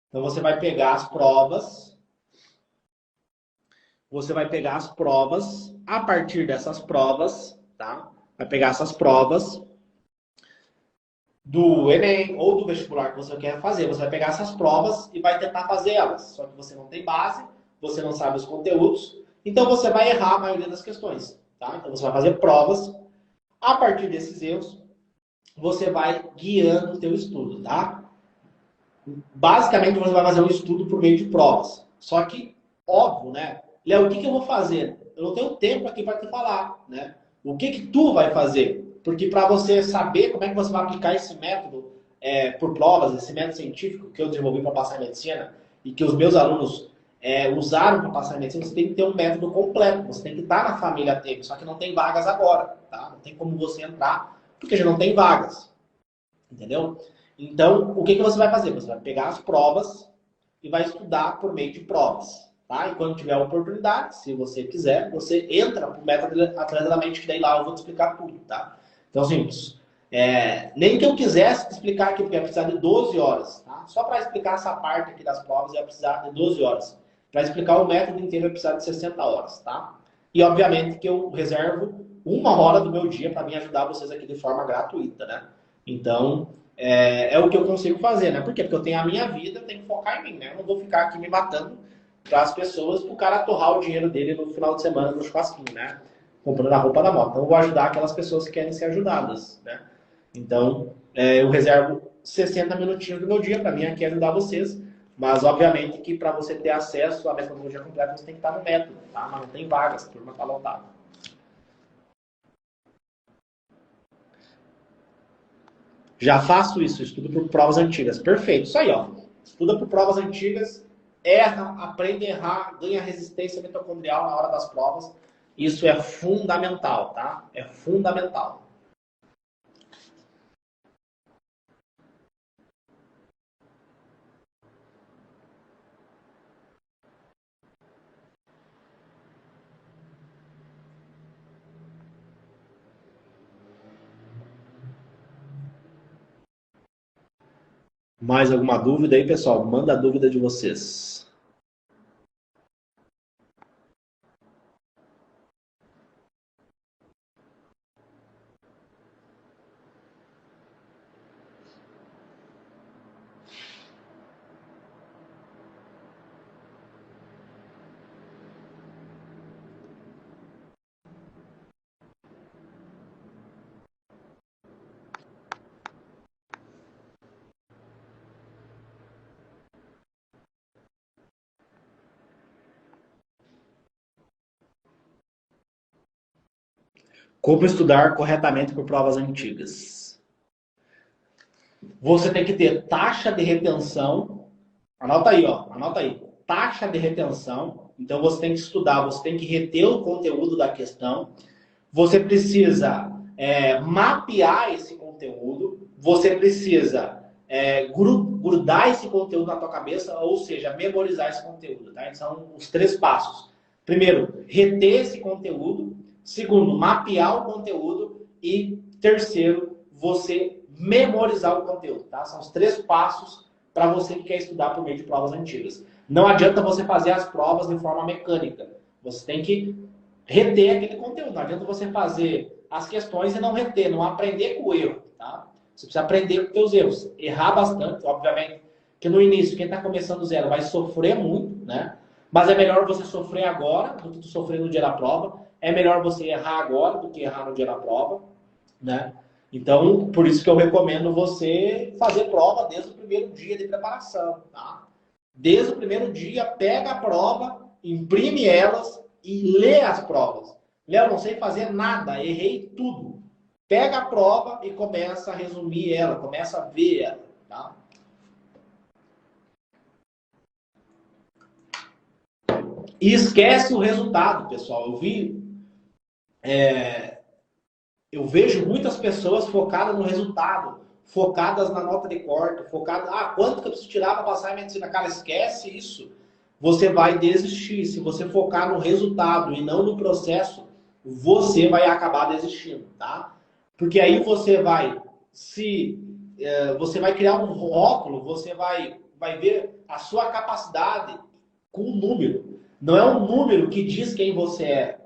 Então, você vai pegar as provas, a partir dessas provas, tá? Vai pegar essas provas do Enem ou do vestibular que você quer fazer. Você vai pegar essas provas e vai tentar fazer elas. Só que você não tem base, você não sabe os conteúdos, então você vai errar a maioria das questões, tá? Então, você vai fazer provas. A partir desses erros, você vai guiando o teu estudo, tá? Basicamente, você vai fazer um estudo por meio de provas. Só que, óbvio, né? Léo, o que eu vou fazer? Eu não tenho tempo aqui para te falar, né? O que tu vai fazer? Porque para você saber como é que você vai aplicar esse método por provas, esse método científico que eu desenvolvi para passar em medicina e que os meus alunos usaram para passar em medicina, você tem que ter um método completo. Você tem que estar na família TEP, só que não tem vagas agora, tá? Não tem como você entrar porque já não tem vagas, entendeu? Então, o que você vai fazer? Você vai pegar as provas e vai estudar por meio de provas, tá? E quando tiver a oportunidade, se você quiser, você entra pro método Atleta da Mente, que daí lá eu vou te explicar tudo, tá? Então, assim, nem que eu quisesse te explicar aqui, porque ia precisar de 12 horas, tá? Só para explicar essa parte aqui das provas ia precisar de 12 horas. Para explicar o método inteiro ia precisar de 60 horas, tá? E, obviamente, que eu reservo 1 hora do meu dia para me ajudar vocês aqui de forma gratuita, né? Então, é o que eu consigo fazer, né? Por quê? Porque eu tenho a minha vida, eu tenho que focar em mim, né? Eu não vou ficar aqui me matando para as pessoas, para o cara torrar o dinheiro dele no final de semana no churrasquinho, né? Comprando a roupa da moto. Então, eu vou ajudar aquelas pessoas que querem ser ajudadas, né? Então, eu reservo 60 minutinhos do meu dia para mim aqui ajudar vocês, mas obviamente que para você ter acesso à metodologia completa, você tem que estar no método, tá? Mas não tem vagas, a turma está lotada. Já faço isso, estudo por provas antigas. Perfeito, isso aí, ó. Estuda por provas antigas, erra, aprende a errar, ganha resistência mitocondrial na hora das provas. Isso é fundamental, tá? É fundamental. Mais alguma dúvida aí, pessoal? Manda a dúvida de vocês. Como estudar corretamente por provas antigas? Você tem que ter taxa de retenção. Anota aí, ó. Anota aí. Taxa de retenção. Então você tem que estudar, você tem que reter o conteúdo da questão. Você precisa mapear esse conteúdo. Você precisa grudar esse conteúdo na tua cabeça, ou seja, memorizar esse conteúdo. Tá? Então, são os 3 passos. Primeiro, reter esse conteúdo. Segundo, mapear o conteúdo. E terceiro, você memorizar o conteúdo. Tá? São os 3 passos para você que quer estudar por meio de provas antigas. Não adianta você fazer as provas de forma mecânica. Você tem que reter aquele conteúdo. Não adianta você fazer as questões e não reter, não aprender com o erro. Tá? Você precisa aprender com os seus erros. Errar bastante, obviamente, que no início, quem está começando do zero vai sofrer muito, né? Mas é melhor você sofrer agora do que tu sofrer no dia da prova. É melhor você errar agora do que errar no dia da prova, né? Então, por isso que eu recomendo você fazer prova desde o primeiro dia de preparação, tá? Desde o primeiro dia, pega a prova, imprime elas e lê as provas. Léo, não sei fazer nada, errei tudo. Pega a prova e começa a resumir ela, começa a ver ela, tá? E esquece o resultado, pessoal. Eu vejo muitas pessoas focadas no resultado, focadas na nota de corte, focadas, quanto que eu preciso tirar para passar em medicina? Cara, esquece isso. Você vai desistir. Se você focar no resultado e não no processo, você vai acabar desistindo, tá? Porque aí você vai criar um rótulo, você vai ver a sua capacidade com um número. Não é um número que diz quem você é.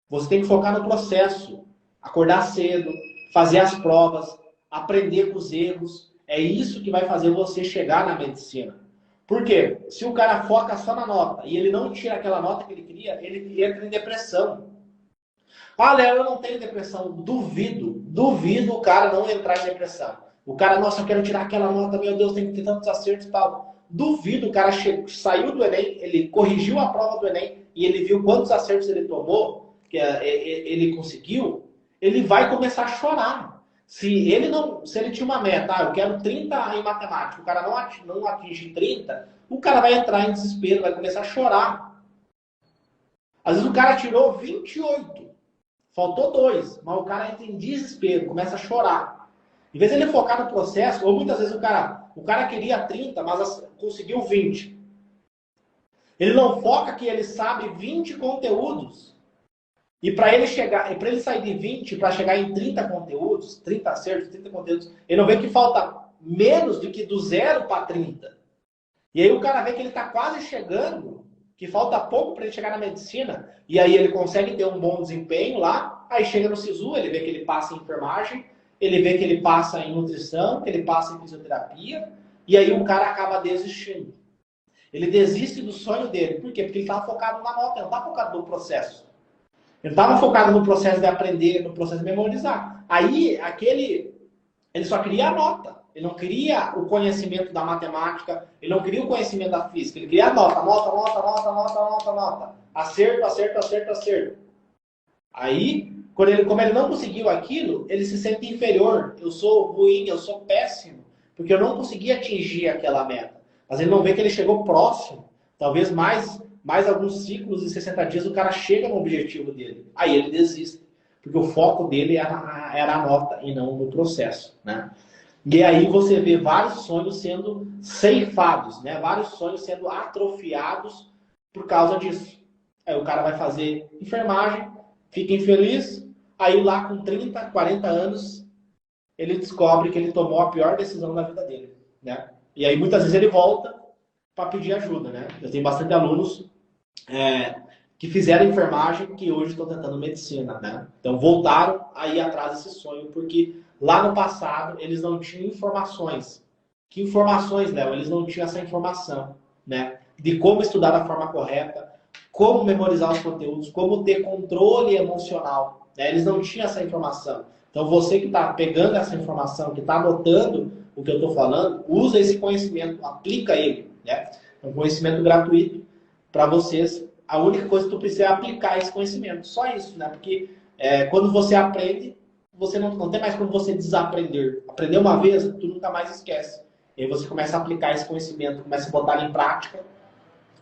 Você tem que focar no processo. Acordar cedo, fazer as provas, aprender com os erros. É isso que vai fazer você chegar na medicina. Por quê? Se o cara foca só na nota e ele não tira aquela nota que ele queria, ele entra em depressão. Léo, eu não tenho depressão. Duvido o cara não entrar em depressão. O cara, nossa, eu quero tirar aquela nota, meu Deus, tem que ter tantos acertos e tal. Duvido o cara saiu do Enem, ele corrigiu a prova do Enem e ele viu quantos acertos ele tomou, que ele conseguiu, ele vai começar a chorar. Se ele tinha uma meta, eu quero 30 em matemática, o cara não atinge 30, o cara vai entrar em desespero, vai começar a chorar. Às vezes o cara tirou 28, faltou 2, mas o cara entra em desespero, começa a chorar. Em vez de ele focar no processo, ou muitas vezes o cara queria 30, mas conseguiu 20. Ele não foca que ele sabe 20 conteúdos. E para ele sair de 20 para chegar em 30 conteúdos, 30 acertos, 30 conteúdos, ele não vê que falta menos do que do 0 para 30. E aí o cara vê que ele está quase chegando, que falta pouco para ele chegar na medicina, e aí ele consegue ter um bom desempenho lá, aí chega no SISU, ele vê que ele passa em enfermagem, ele vê que ele passa em nutrição, que ele passa em fisioterapia, e aí o cara acaba desistindo. Ele desiste do sonho dele. Por quê? Porque ele estava focado na nota, ele não estava focado no processo. Ele estava focado no processo de aprender, no processo de memorizar. Aí, ele só queria a nota. Ele não queria o conhecimento da matemática, ele não queria o conhecimento da física, ele queria a nota, nota. Acerto, acerto, acerto, acerto. Aí, como ele não conseguiu aquilo, ele se sente inferior. Eu sou ruim, eu sou péssimo, porque eu não consegui atingir aquela meta. Mas ele não vê que ele chegou próximo. Talvez mais alguns ciclos de 60 dias o cara chega no objetivo dele. Aí ele desiste. Porque o foco dele era a nota e não no processo, né? E aí você vê vários sonhos sendo ceifados, né? Vários sonhos sendo atrofiados por causa disso. Aí o cara vai fazer enfermagem, fica infeliz, aí lá com 30, 40 anos, ele descobre que ele tomou a pior decisão da vida dele, né? E aí muitas vezes ele volta para pedir ajuda, né? Eu tenho bastante alunos que fizeram enfermagem que hoje estão tentando medicina, né? Então voltaram a ir atrás desse sonho, porque lá no passado eles não tinham informações. Que informações, Léo? Eles não tinham essa informação, né? De como estudar da forma correta, como memorizar os conteúdos, como ter controle emocional, né? Eles não tinham essa informação. Então você que está pegando essa informação, que está anotando o que eu estou falando, usa esse conhecimento, aplica ele, né? É um conhecimento gratuito para vocês. A única coisa que tu precisa é aplicar esse conhecimento. Só isso, né? Porque quando você aprende, você não tem mais como você desaprender. Aprender uma vez, tu nunca mais esquece. E aí você começa a aplicar esse conhecimento, começa a botar ele em prática.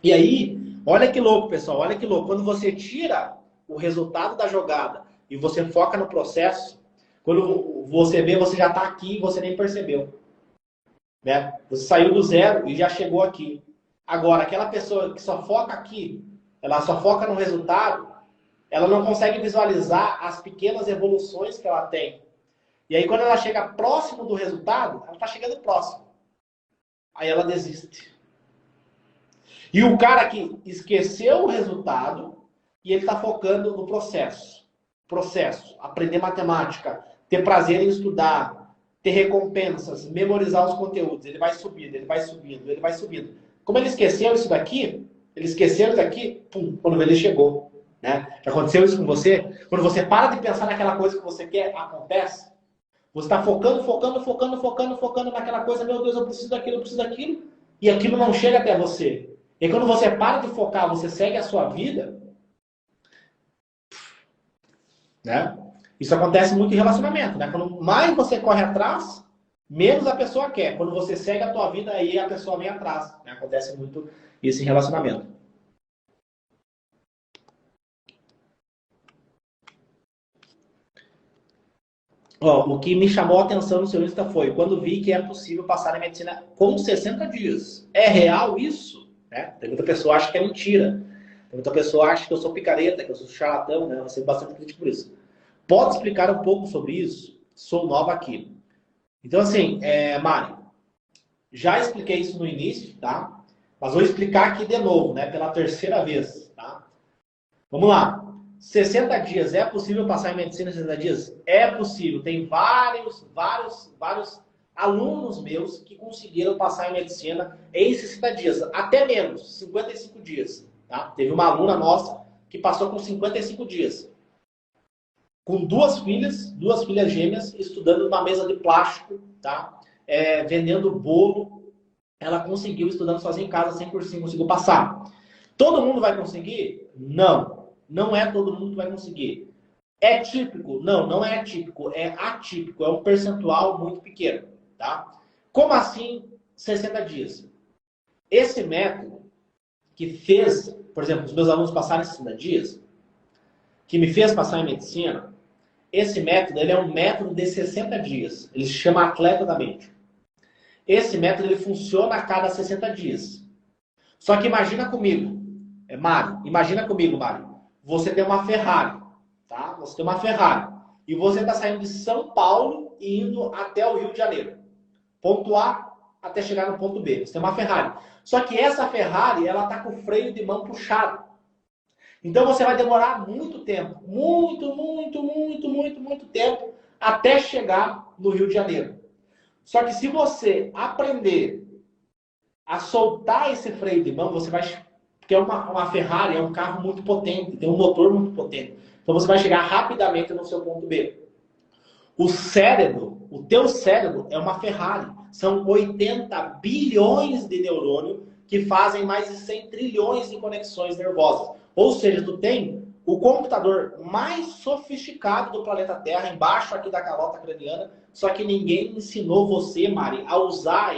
E aí, olha que louco, pessoal, olha que louco. Quando você tira o resultado da jogada e você foca no processo, quando você vê, você já está aqui e você nem percebeu. né? Você saiu do zero e já chegou aqui. Agora, aquela pessoa que só foca aqui, ela só foca no resultado, ela não consegue visualizar as pequenas evoluções que ela tem. E aí, quando ela chega próximo do resultado, ela está chegando próximo. Aí ela desiste. E o cara que esqueceu o resultado e ele está focando no processo. Processo, aprender matemática, ter prazer em estudar, ter recompensas, memorizar os conteúdos. Ele vai subindo, ele vai subindo, ele vai subindo. Como ele esqueceu isso daqui, pum, quando ele chegou. Né? Já aconteceu isso com você? Quando você para de pensar naquela coisa que você quer, acontece. Você está focando naquela coisa, meu Deus, eu preciso daquilo, e aquilo não chega até você. E quando você para de focar, você segue a sua vida, né? Isso acontece muito em relacionamento, né? Quando mais você corre atrás, menos a pessoa quer. Quando você segue a tua vida, aí a pessoa vem atrás. Né? Acontece muito isso em relacionamento. Ó, o que me chamou a atenção no seu Insta foi quando vi que é possível passar em medicina com 60 dias. É real isso? Né? Tem muita pessoa que acha que é mentira. Tem muita pessoa que acha que eu sou picareta, que eu sou charlatão, né? Eu recebo bastante crítica por isso. Pode explicar um pouco sobre isso? Sou nova aqui. Então, assim, Mari, já expliquei isso no início, tá? Mas vou explicar aqui de novo, né? Pela terceira vez, tá? Vamos lá. 60 dias, é possível passar em medicina em 60 dias? É possível. Tem vários alunos meus que conseguiram passar em medicina em 60 dias. Até menos, 55 dias. Tá? Teve uma aluna nossa que passou com 55 dias. Com duas filhas gêmeas, estudando numa mesa de plástico, tá? Vendendo bolo. Ela conseguiu, estudando sozinha em casa, 100%, conseguiu passar. Todo mundo vai conseguir? Não. Não é todo mundo que vai conseguir. É típico? Não, não é típico. É atípico. É um percentual muito pequeno. Tá? Como assim 60 dias? Esse método que fez, por exemplo, os meus alunos passarem 60 dias, que me fez passar em medicina, esse método ele é um método de 60 dias. Ele se chama Atleta da Mente. Esse método ele funciona a cada 60 dias. Só que imagina comigo, Mário, você tem uma Ferrari, tá? Você tem uma Ferrari. E você está saindo de São Paulo e indo até o Rio de Janeiro. Ponto A até chegar no ponto B. Você tem uma Ferrari. Só que essa Ferrari, ela está com o freio de mão puxado. Então você vai demorar muito tempo. Muito tempo até chegar no Rio de Janeiro. Só que se você aprender a soltar esse freio de mão, você vai... Porque uma Ferrari é um carro muito potente, tem um motor muito potente. Então você vai chegar rapidamente no seu ponto B. O teu cérebro é uma Ferrari. São 80 bilhões de neurônios que fazem mais de 100 trilhões de conexões nervosas. Ou seja, tu tem o computador mais sofisticado do planeta Terra, embaixo aqui da calota craniana, só que ninguém ensinou você, Mari, a usar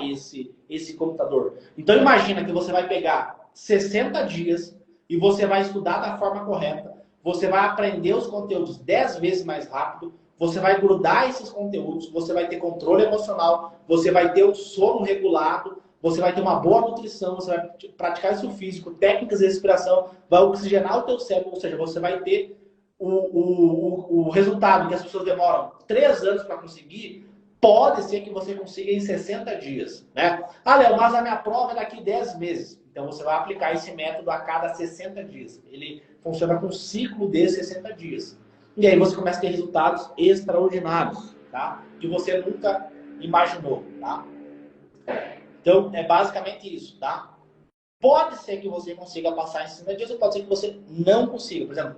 esse computador. Então imagina que você vai pegar 60 dias e você vai estudar da forma correta, você vai aprender os conteúdos 10 vezes mais rápido, você vai grudar esses conteúdos, você vai ter controle emocional, você vai ter o sono regulado, você vai ter uma boa nutrição, você vai praticar isso físico, técnicas de respiração, vai oxigenar o teu cérebro, ou seja, você vai ter o resultado que as pessoas demoram 3 anos para conseguir, pode ser que você consiga em 60 dias. Né? Ah, Léo, mas a minha prova é daqui 10 meses. Então você vai aplicar esse método a cada 60 dias. Ele funciona com um ciclo de 60 dias. E aí você começa a ter resultados extraordinários, tá? Que você nunca imaginou, tá? Então, é basicamente isso, tá? Pode ser que você consiga passar em 60 dias ou pode ser que você não consiga. Por exemplo,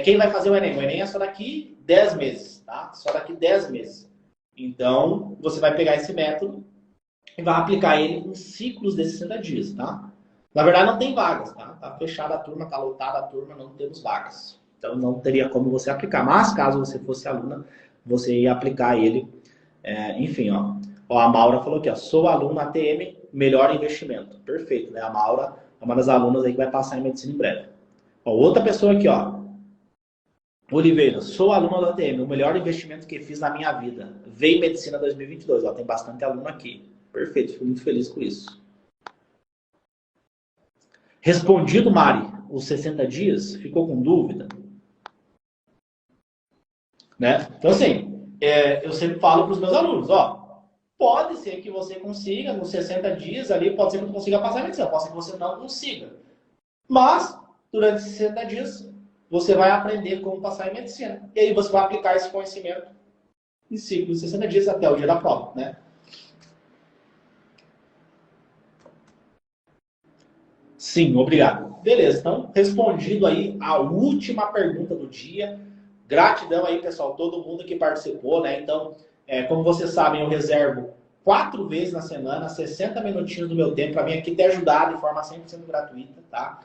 quem vai fazer o Enem? O Enem é só daqui 10 meses, tá? Só daqui 10 meses. Então, você vai pegar esse método e vai aplicar ele em ciclos de 60 dias, tá? Na verdade, não tem vagas, tá? Tá fechada a turma, tá lotada a turma, não temos vagas. Então, não teria como você aplicar. Mas, caso você fosse aluna, você ia aplicar ele. Enfim, ó. A Maura falou aqui, ó. Sou aluna ATM, melhor investimento. Perfeito, né? A Maura é uma das alunas aí que vai passar em medicina em breve. Ó, outra pessoa aqui, ó. Oliveira, sou aluna da ATM, o melhor investimento que fiz na minha vida. Veio Medicina 2022, ó, tem bastante aluno aqui. Perfeito, fico muito feliz com isso. Respondido, Mari, os 60 dias, ficou com dúvida? Né? Então, assim, eu sempre falo para os meus alunos, ó, pode ser que você consiga, nos 60 dias ali, pode ser que você consiga passar a medicina, pode ser que você não consiga. Mas, durante esses 60 dias, você vai aprender como passar em medicina. E aí você vai aplicar esse conhecimento em ciclo de 60 dias até o dia da prova, né? Sim, obrigado. Beleza, então, respondido aí a última pergunta do dia. Gratidão aí, pessoal, todo mundo que participou, né? Então, como vocês sabem, eu reservo 4 vezes na semana, 60 minutinhos do meu tempo para vir aqui te ajudar de forma 100% gratuita, tá?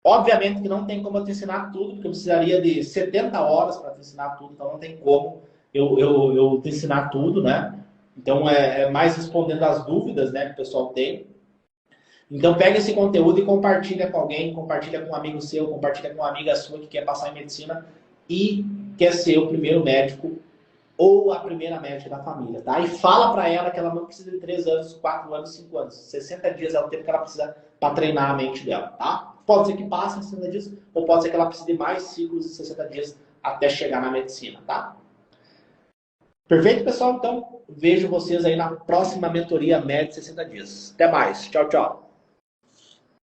Obviamente que não tem como eu te ensinar tudo, porque eu precisaria de 70 horas para te ensinar tudo, então não tem como eu te ensinar tudo, né? Então, é mais respondendo as dúvidas, né, que o pessoal tem. Então, pega esse conteúdo e compartilha com alguém, compartilha com um amigo seu, compartilha com uma amiga sua que quer passar em medicina e quer ser o primeiro médico ou a primeira médica da família, tá? E fala para ela que ela não precisa de 3 anos, 4 anos, 5 anos. 60 dias é o tempo que ela precisa para treinar a mente dela, tá? Pode ser que passe em 60 dias, ou pode ser que ela precise de mais ciclos de 60 dias até chegar na medicina, tá? Perfeito, pessoal? Então, vejo vocês aí na próxima mentoria média de 60 dias. Até mais. Tchau, tchau.